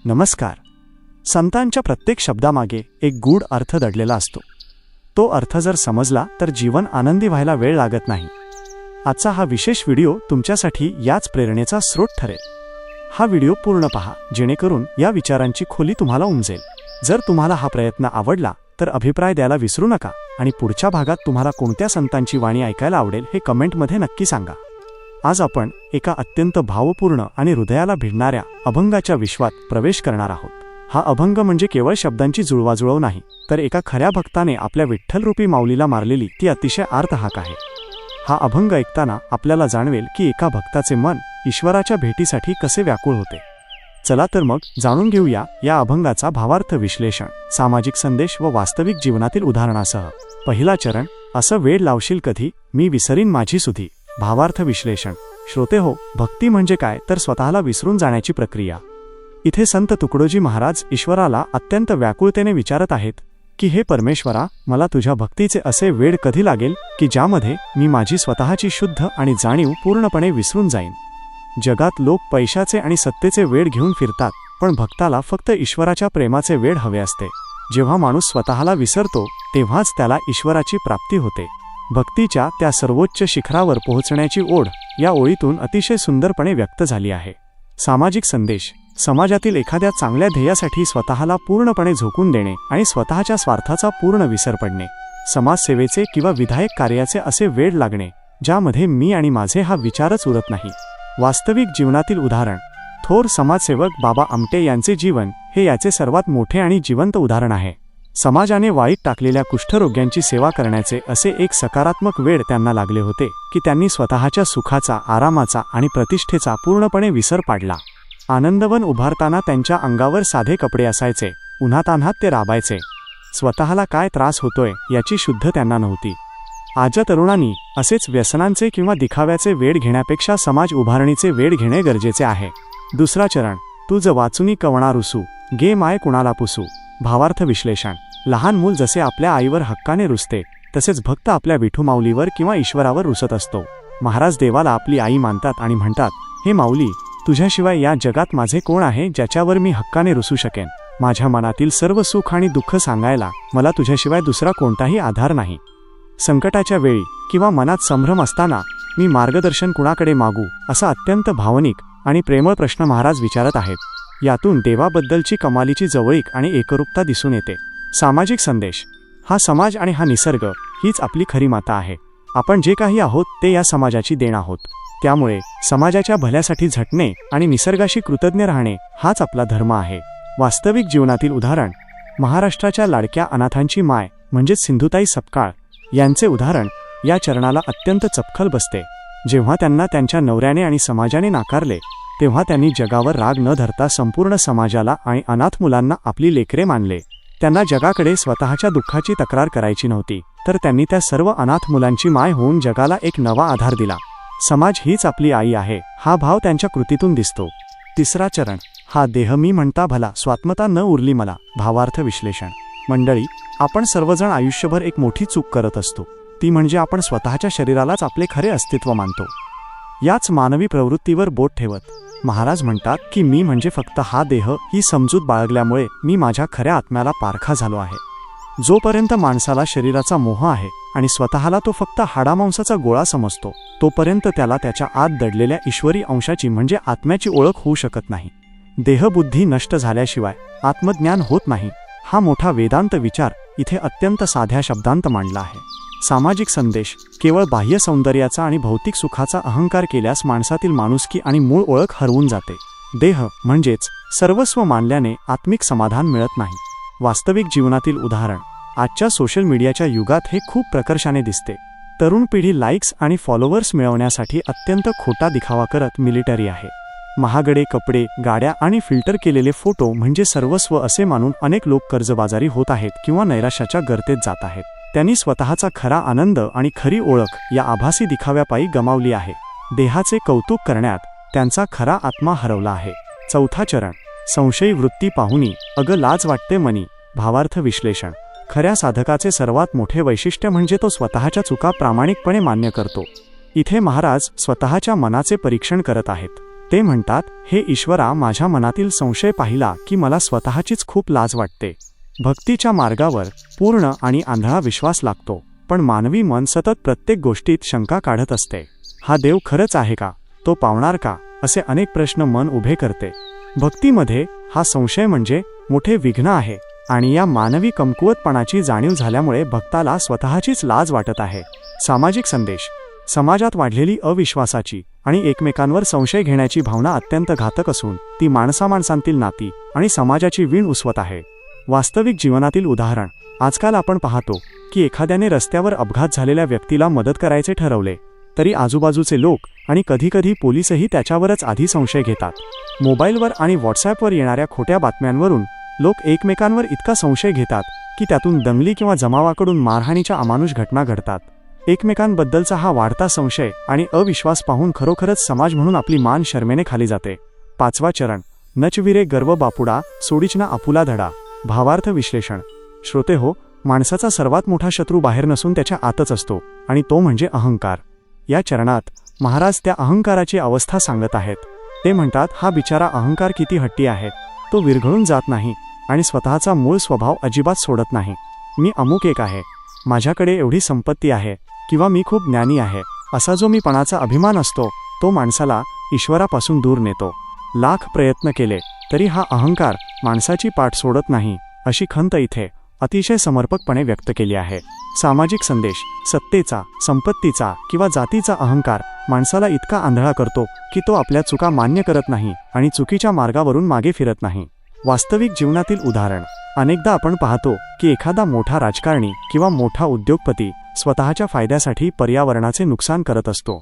नमस्कार. संतांच्या प्रत्येक शब्दामागे एक गूढ अर्थ दडलेला असतो. तो अर्थ जर समजला तर जीवन आनंदी व्हायला वेळ लागत नाही. आजचा हा विशेष व्हिडिओ तुमच्यासाठी याच प्रेरणेचा स्रोत ठरेल. हा व्हिडिओ पूर्ण पहा जेणेकरून या विचारांची खोली तुम्हाला उमजेल. जर तुम्हाला हा प्रयत्न आवडला तर अभिप्राय द्यायला विसरू नका आणि पुढच्या भागात तुम्हाला कोणत्या संतांची वाणी ऐकायला आवडेल हे कमेंटमध्ये नक्की सांगा. आज आपण एका अत्यंत भावपूर्ण आणि हृदयाला भिडणाऱ्या अभंगाच्या विश्वात प्रवेश करणार आहोत. हा अभंग म्हणजे केवळ शब्दांची जुळवाजुळव नाही, तर एका खऱ्या भक्ताने आपल्या विठ्ठलरूपी माऊलीला मारलेली ती अतिशय आर्त हाक आहे. हा अभंग ऐकताना आपल्याला जाणवेल की एका भक्ताचे मन ईश्वराच्या भेटीसाठी कसे व्याकुळ होते. चला तर मग जाणून घेऊया या अभंगाचा भावार्थ विश्लेषण, सामाजिक संदेश व वास्तविक जीवनातील उदाहरणासह. पहिला चरण, असं वेळ लावशील कधी मी विसरीन माझी सुधी. भावार्थ विश्लेषण. श्रोते हो, भक्ती म्हणजे काय तर स्वतःला विसरून जाण्याची प्रक्रिया. इथे संत तुकडोजी महाराज ईश्वराला अत्यंत व्याकुळतेने विचारत आहेत की हे परमेश्वरा, मला तुझ्या भक्तीचे असे वेळ कधी लागेल की ज्यामध्ये मी माझी स्वतःची शुद्ध आणि जाणीव पूर्णपणे विसरून जाईन. जगात लोक पैशाचे आणि सत्तेचे वेळ घेऊन फिरतात, पण भक्ताला फक्त ईश्वराच्या प्रेमाचे वेळ हवे असते. जेव्हा माणूस स्वतःला विसरतो तेव्हाच त्याला ईश्वराची प्राप्ती होते. भक्तीच्या त्या सर्वोच्च शिखरावर पोहोचण्याची ओढ या ओळीतून अतिशय सुंदरपणे व्यक्त झाली आहे. सामाजिक संदेश. समाजातील एखाद्या चांगल्या ध्येयासाठी स्वतःला पूर्णपणे झोकून देणे आणि स्वतःच्या स्वार्थाचा पूर्ण विसर पडणे. समाजसेवेचे किंवा विधायक कार्याचे असे वेळ लागणे ज्यामध्ये मी आणि माझे हा विचारच उरत नाही. वास्तविक जीवनातील उदाहरण. थोर समाजसेवक बाबा आमटे यांचे जीवन हे याचे सर्वात मोठे आणि जिवंत उदाहरण आहे. समाजाने वाईट टाकलेल्या कुष्ठरोग्यांची सेवा करण्याचे असे एक सकारात्मक वेळ त्यांना लागले होते की त्यांनी स्वतःच्या सुखाचा, आरामाचा आणि प्रतिष्ठेचा पूर्णपणे विसर पाडला. आनंदवन उभारताना त्यांच्या अंगावर साधे कपडे असायचे, उन्हातान्हात ते राबायचे. स्वतःला काय त्रास होतोय याची शुद्ध त्यांना नव्हती. आजच्या तरुणांनी असेच व्यसनांचे किंवा दिखाव्याचे वेळ घेण्यापेक्षा समाज उभारणीचे वेळ घेणे गरजेचे आहे. दुसरा चरण, तुझ वाचुनी कवणा रुसू गे माय कुणाला पुसू. भावार्थ विश्लेषण. लहान मूल जसे आपल्या आईवर हक्काने रुसते तसेच भक्त आपल्या विठू माऊलीवर किंवा ईश्वरावर रुसत असतो. महाराज देवाला आपली आई मानतात आणि म्हणतात, हे माऊली, तुझ्याशिवाय या जगात माझे कोण आहे ज्याच्यावर मी हक्काने रुसू शकेन. माझ्या मनातील सर्व सुख आणि दुःख सांगायला मला तुझ्याशिवाय दुसरा कोणताही आधार नाही. संकटाच्या वेळी किंवा मनात संभ्रम असताना मी मार्गदर्शन कुणाकडे मागू, असा अत्यंत भावनिक आणि प्रेमळ प्रश्न महाराज विचारत आहेत. यातून देवाबद्दलची कमालीची जवळीक आणि एकरूपता दिसून येते. सामाजिक संदेश. हा समाज आणि हा निसर्ग हीच आपली खरी माता आहे. आपण जे काही आहोत ते या समाजाची देण आहोत. त्यामुळे समाजाच्या भल्यासाठी झटणे आणि निसर्गाशी कृतज्ञ राहणे हाच आपला धर्म आहे. वास्तविक जीवनातील उदाहरण. महाराष्ट्राच्या लाडक्या अनाथांची माय म्हणजेच सिंधुताई सपकाळ यांचे उदाहरण या चरणाला अत्यंत चपखल बसते. जेव्हा त्यांना त्यांच्या नवऱ्याने आणि समाजाने नाकारले तेव्हा त्यांनी जगावर राग न धरता संपूर्ण समाजाला आणि अनाथ मुलांना आपली लेकरे मानले. त्यांना जगाकडे स्वतःच्या दुःखाची तक्रार करायची नव्हती, तर त्यांनी त्या सर्व अनाथ मुलांची माय होऊन जगाला एक नवा आधार दिला. समाज हीच आपली आई आहे हा भाव त्यांच्या कृतीतून दिसतो. तिसरा चरण, हा देह मी म्हणता भला स्वात्मता न उरली मला. भावार्थ विश्लेषण. मंडळी, आपण सर्वजण आयुष्यभर एक मोठी चूक करत असतो, ती म्हणजे आपण स्वतःच्या शरीरालाच आपले खरे अस्तित्व मानतो. याच मानवी प्रवृत्तीवर बोट ठेवत महाराज म्हणतात की मी म्हणजे फक्त हा देह ही समजूत बाळगल्यामुळे मी माझ्या खऱ्या आत्म्याला पारखा झालो आहे. जोपर्यंत माणसाला शरीराचा मोह आहे आणि स्वतःला तो फक्त हाडामांसाचा गोळा समजतो, तोपर्यंत त्याला त्याच्या आत दडलेल्या ईश्वरी अंशाची म्हणजे आत्म्याची ओळख होऊ शकत नाही. देहबुद्धी नष्ट झाल्याशिवाय आत्मज्ञान होत नाही. हा मोठा वेदांत विचार इथे अत्यंत साध्या शब्दांत मांडला आहे. सामाजिक संदेश. केवळ बाह्य सौंदर्याचा आणि भौतिक सुखाचा अहंकार केल्यास माणसातील माणुसकी आणि मूळ ओळख हरवून जाते. देह म्हणजेच सर्वस्व मानल्याने आत्मिक समाधान मिळत नाही. वास्तविक जीवनातील उदाहरण. आजच्या सोशल मीडियाच्या युगात हे खूप प्रकर्षाने दिसते. तरुण पिढी लाईक्स आणि फॉलोअर्स मिळवण्यासाठी अत्यंत खोटा दिखावा करत मिलिटरी आहे. महागडे कपडे, गाड्या आणि फिल्टर केलेले फोटो म्हणजे सर्वस्व असे मानून अनेक लोक कर्जबाजारी होत आहेत किंवा नैराश्याच्या गर्तेत जात आहेत. त्यांनी स्वतःचा खरा आनंद आणि खरी ओळख या आभासी दिखाव्यापायी गमावली आहे. देहाचे कौतुक करण्यात त्यांचा खरा आत्मा हरवला आहे. चौथा चरण, संशयी वृत्ती पाहुनी अग लाज वाटते मनी. भावार्थ विश्लेषण. खऱ्या साधकाचे सर्वात मोठे वैशिष्ट्य म्हणजे तो स्वतःच्या चुका प्रामाणिकपणे मान्य करतो. इथे महाराज स्वतःच्या मनाचे परीक्षण करत आहेत. ते म्हणतात, हे ईश्वरा, माझ्या मनातील संशय पाहिला की मला स्वतःचीच खूप लाज वाटते. भक्तीच्या मार्गावर पूर्ण आणि आंधळा विश्वास लागतो, पण मानवी मन सतत प्रत्येक गोष्टीत शंका काढत असते. हा देव खरंच आहे का? तो पावणार का? असे अनेक प्रश्न मन उभे करते. भक्तीमध्ये हा संशय म्हणजे मोठे विघ्न आहे आणि या मानवी कमकुवतपणाची जाणीव झाल्यामुळे भक्ताला स्वतःचीच लाज वाटत आहे. सामाजिक संदेश. समाजात वाढलेली अविश्वासाची आणि एकमेकांवर संशय घेण्याची भावना अत्यंत घातक असून ती माणसामाणसांतील नाती आणि समाजाची वीण उसवत आहे. वास्तविक जीवनातील उदाहरण. आजकाल आपण पाहतो की एखाद्याने रस्त्यावर अपघात झालेल्या व्यक्तीला मदत करायचे ठरवले तरी आजूबाजूचे लोक आणि कधीकधी पोलीसही त्याच्यावरच आधी संशय घेतात. मोबाईलवर आणि व्हॉट्सॲपवर येणाऱ्या खोट्या बातम्यांवरून लोक एकमेकांवर इतका संशय घेतात की त्यातून दंगली किंवा जमावाकडून मारहाणीच्या अमानुष घटना घडतात. एकमेकांबद्दलचा हा वाढता संशय आणि अविश्वास पाहून खरोखरच समाज म्हणून आपली मान शरमेने खाली जाते. 5वा चरण. नचविरे गर्व बापुडा, सोडीचना आपुला धडा. भावार्थ विश्लेषण. श्रोते हो, माणसाचा सर्वात मोठा शत्रू बाहेर नसून त्याच्या आतच असतो आणि तो म्हणजे अहंकार. या चरणात महाराज त्या अहंकाराची अवस्था सांगत आहेत. ते म्हणतात, हा बिचारा अहंकार किती हट्टी आहे. तो विरघळून जात नाही आणि स्वतःचा मूळ स्वभाव अजिबात सोडत नाही. मी अमुक एक आहे, माझ्याकडे एवढी संपत्ती आहे किंवा मी खूप ज्ञानी आहे, असा जो मीपणाचा अभिमान असतो तो माणसाला ईश्वरापासून दूर नेतो. लाख प्रयत्न केले तरी हा अहंकार माणसाची पाठ सोडत नाही, अशी खंत इथे अतिशय समर्पकपणे व्यक्त केली आहे. सामाजिक संदेश. सत्तेचा, संपत्तीचा किंवा जातीचा अहंकार माणसाला इतका आंधळा करतो की तो आपल्या चुका मान्य करत नाही आणि चुकीच्या मार्गावरून मागे फिरत नाही. वास्तविक जीवनातील उदाहरण. अनेकदा आपण पाहतो की एखादा मोठा राजकारणी किंवा मोठा उद्योगपती स्वतःच्या फायद्यासाठी पर्यावरणाचे नुकसान करत असतो.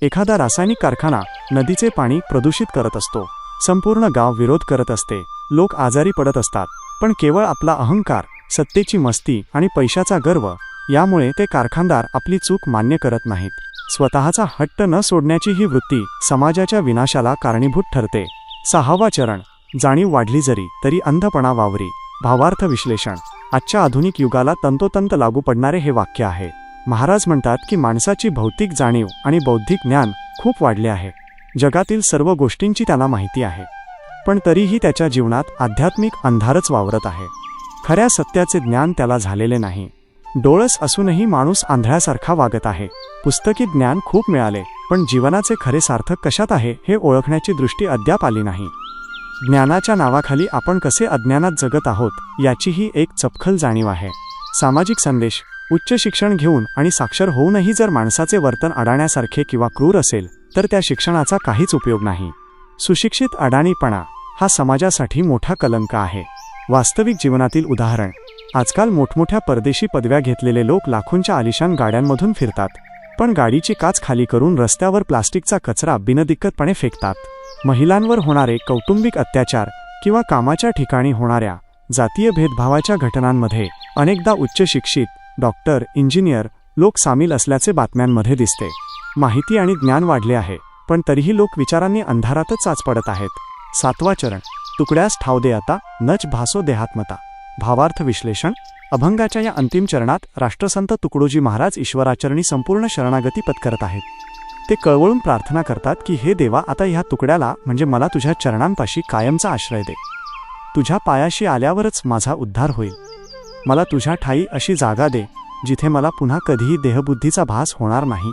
एखादा रासायनिक कारखाना नदीचे पाणी प्रदूषित करत असतो. संपूर्ण गाव विरोध करत असते. लोक आजारी पडत असतात. पण केवळ आपला अहंकार, सत्तेची मस्ती आणि पैशाचा गर्व यामुळे ते कारखानदार आपली चूक मान्य करत नाहीत. स्वतःचा हट्ट न सोडण्याची ही वृत्ती समाजाच्या विनाशाला कारणीभूत ठरते. 6वा चरण. जाणीव वाढली जरी तरी अंधपणा वावरी. भावार्थ विश्लेषण. आजच्या आधुनिक युगाला तंतोतंत लागू पडणारे हे वाक्य आहे. महाराज म्हणतात की माणसाची भौतिक जाणीव आणि बौद्धिक ज्ञान खूप वाढले आहे. जगातील सर्व गोष्टींची त्याला माहिती आहे, पण तरीही त्याच्या जीवनात आध्यात्मिक अंधारच वावरत आहे. खऱ्या सत्याचे ज्ञान त्याला झालेले नाही. डोळस असूनही माणूस आंधळ्यासारखा वागत आहे. पुस्तकी ज्ञान खूप मिळाले, पण जीवनाचे खरे सार्थक कशात आहे हे ओळखण्याची दृष्टी अद्याप आली नाही. ज्ञानाच्या नावाखाली आपण कसे अज्ञानात जगत आहोत याचीही एक चपखल जाणीव आहे. सामाजिक संदेश. उच्च शिक्षण घेऊन आणि साक्षर होऊनही जर माणसाचे वर्तन अडाण्यासारखे किंवा क्रूर असेल तर त्या शिक्षणाचा काहीच उपयोग नाही. सुशिक्षित अडाणीपणा हा समाजासाठी मोठा कलंक आहे. वास्तविक जीवनातील उदाहरण. आजकाल मोठमोठ्या परदेशी पदव्या घेतलेले लोक लाखोंच्या आलिशान गाड्यांमधून फिरतात, पण गाडीची काच खाली करून रस्त्यावर प्लास्टिकचा कचरा बिनदिक्कतपणे फेकतात. महिलांवर होणारे कौटुंबिक अत्याचार किंवा कामाच्या ठिकाणी होणाऱ्या जातीय भेदभावाच्या घटनांमध्ये अनेकदा उच्च शिक्षित डॉक्टर, इंजिनियर लोक सामील असल्याचे बातम्यांमध्ये दिसते. माहिती आणि ज्ञान वाढले आहे, पण तरीही लोक विचारांनी अंधारातच चाच पडत आहेत. 7वा चरण. तुकड्यास ठाव दे आता, नच भासो देहात्मता. भावार्थ विश्लेषण. अभंगाच्या या अंतिम चरणात राष्ट्रसंत तुकडोजी महाराज ईश्वराचरणी संपूर्ण शरणागती पत्करत आहेत. ते कळवळून प्रार्थना करतात की हे देवा, आता ह्या तुकड्याला म्हणजे मला तुझ्या चरणांपाशी कायमचा आश्रय दे. तुझ्या पायाशी आल्यावरच माझा उद्धार होईल. मला तुझ्या ठाई अशी जागा दे जिथे मला पुन्हा कधीही देहबुद्धीचा भास होणार नाही.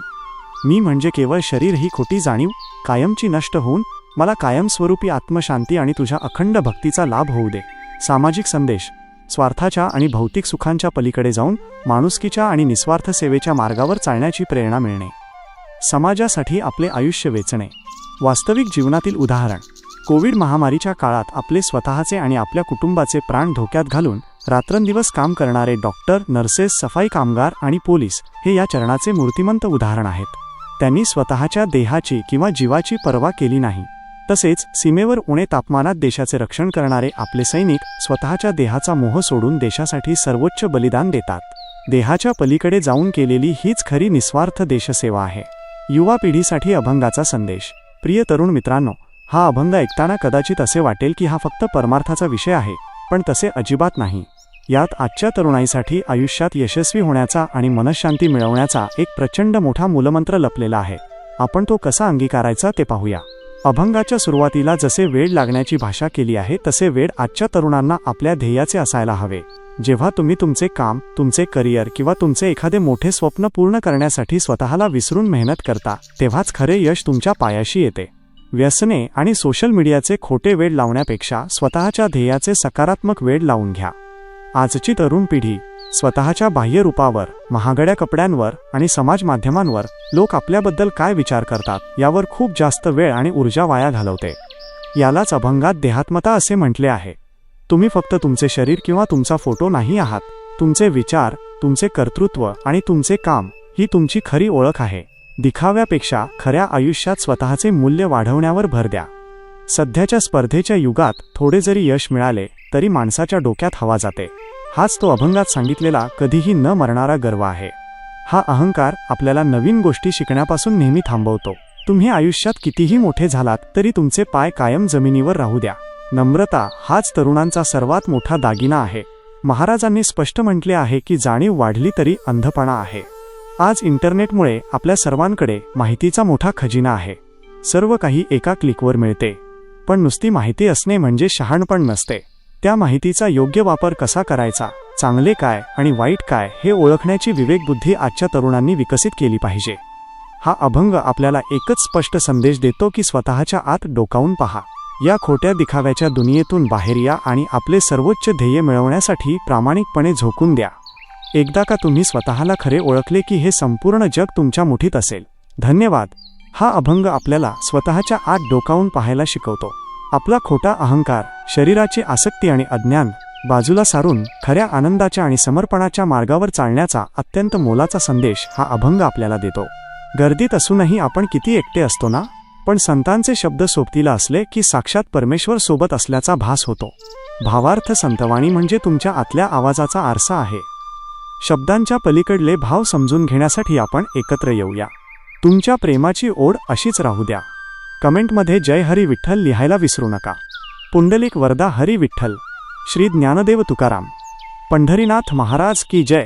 मी म्हणजे केवळ शरीर ही खोटी जाणीव कायमची नष्ट होऊन मला कायमस्वरूपी आत्मशांती आणि तुझ्या अखंड भक्तीचा लाभ होऊ दे. सामाजिक संदेश. स्वार्थाच्या आणि भौतिक सुखांच्या पलीकडे जाऊन माणुसकीच्या आणि निस्वार्थ सेवेच्या मार्गावर चालण्याची प्रेरणा मिळणे. समाजासाठी आपले आयुष्य वेचणे. वास्तविक जीवनातील उदाहरण. कोविड महामारीच्या काळात आपले स्वतःचे आणि आपल्या कुटुंबाचे प्राण धोक्यात घालून रात्रंदिवस काम करणारे डॉक्टर, नर्सेस, सफाई कामगार आणि पोलीस हे या चरणाचे मूर्तिमंत उदाहरण आहेत. त्यांनी स्वतःच्या देहाची किंवा जीवाची पर्वा केली नाही. तसेच सीमेवर उणे तापमानात देशाचे रक्षण करणारे आपले सैनिक स्वतःच्या देहाचा मोह सोडून देशासाठी सर्वोच्च बलिदान देतात. देहाच्या पलीकडे जाऊन केलेली हीच खरी निस्वार्थ देशसेवा आहे. युवा पिढीसाठी अभंगाचा संदेश. प्रिय तरुण मित्रांनो, हा अभंग ऐकताना कदाचित असे वाटेल की हा फक्त परमार्थाचा विषय आहे, पण तसे अजिबात नाही. यात आजच्या तरुणाईसाठी आयुष्यात यशस्वी होण्याचा आणि मनःशांती मिळवण्याचा एक प्रचंड मोठा मूलमंत्र लपलेला आहे. आपण तो कसा अंगीकारायचा ते पाहूया. अभंगाच्या सुरुवातीला जसे वेड लागण्याची भाषा केली आहे तसे वेड आजच्या तरुणांना आपल्या ध्येयाचे असायला हवे. जेव्हा तुम्ही तुमचे काम, तुमचे करिअर किंवा तुमचे एखादे मोठे स्वप्न पूर्ण करण्यासाठी स्वतःला विसरून मेहनत करता, तेव्हाच खरे यश तुमच्या पायाशी येते. व्यसने आणि सोशल मीडियाचे खोटे वेड लावण्यापेक्षा स्वतःच्या ध्येयाचे सकारात्मक वेड लावून घ्या. आजची तरुण पिढी स्वतःच्या बाह्य रूपावर, महागड्या कपड्यांवर आणि समाज माध्यमांवर लोक आपल्याबद्दल काय विचार करतात यावर खूप जास्त वेळ आणि ऊर्जा वाया घालवते. यालाच अभंगात देहात्मता असे म्हटले आहे. तुम्ही फक्त तुमचे शरीर किंवा तुमचा फोटो नाही आहात. तुमचे विचार, तुमचे कर्तृत्व आणि तुमचे काम ही तुमची खरी ओळख आहे. दिखाव्यापेक्षा खऱ्या आयुष्यात स्वतःचे मूल्य वाढवण्यावर भर द्या. सध्याच्या स्पर्धेच्या युगात थोडे जरी यश मिळाले तरी माणसाच्या डोक्यात हवा जाते. हाच तो अभंगात सांगितलेला कधीही न मरणारा गर्व आहे. हा अहंकार आपल्याला नवीन गोष्टी शिकण्यापासून नेहमी थांबवतो. तुम्ही आयुष्यात कितीही मोठे झालात तरी तुमचे पाय कायम जमिनीवर राहू द्या. नम्रता हाच तरुणांचा सर्वात मोठा दागिना आहे. महाराजांनी स्पष्ट म्हटले आहे की जाणीव वाढली तरी अंधपणा आहे. आज इंटरनेटमुळे आपल्या सर्वांकडे माहितीचा मोठा खजिना आहे. सर्व काही एका क्लिकवर मिळते. पण नुसती माहिती असणे म्हणजे शहाणपण नसते. त्या माहितीचा योग्य वापर कसा करायचा, चांगले काय आणि वाईट काय हे ओळखण्याची विवेकबुद्धी आजच्या तरुणांनी विकसित केली पाहिजे. हा अभंग आपल्याला एकच स्पष्ट संदेश देतो की स्वतःच्या आत डोकावून पहा. या खोट्या दिखाव्याच्या दुनियेतून बाहेर या आणि आपले सर्वोच्च ध्येय मिळवण्यासाठी प्रामाणिकपणे झोकून द्या. एकदा का तुम्ही स्वतःला खरे ओळखले की हे संपूर्ण जग तुमच्या मुठीत असेल. धन्यवाद. हा अभंग आपल्याला स्वतःच्या आत डोकावून पाहायला शिकवतो. आपला खोटा अहंकार, शरीराची आसक्ती आणि अज्ञान बाजूला सारून खऱ्या आनंदाच्या आणि समर्पणाच्या मार्गावर चालण्याचा अत्यंत मोलाचा संदेश हा अभंग आपल्याला देतो. गर्दीत असूनही आपण किती एकटे असतो ना, पण संतांचे शब्द सोबतीला असले की साक्षात परमेश्वर सोबत असल्याचा भास होतो. भावार्थ संतवाणी म्हणजे तुमच्या आतल्या आवाजाचा आरसा आहे. शब्दांच्या पलीकडले भाव समजून घेण्यासाठी आपण एकत्र येऊया. तुमच्या प्रेमाची ओढ अशीच राहू द्या. कमेंटमध्ये जय हरी विठ्ठल लिहायला विसरू नका. पुंडलिक वरदा हरी विठ्ठल. श्री ज्ञानदेव तुकाराम. पंढरीनाथ महाराज की जय.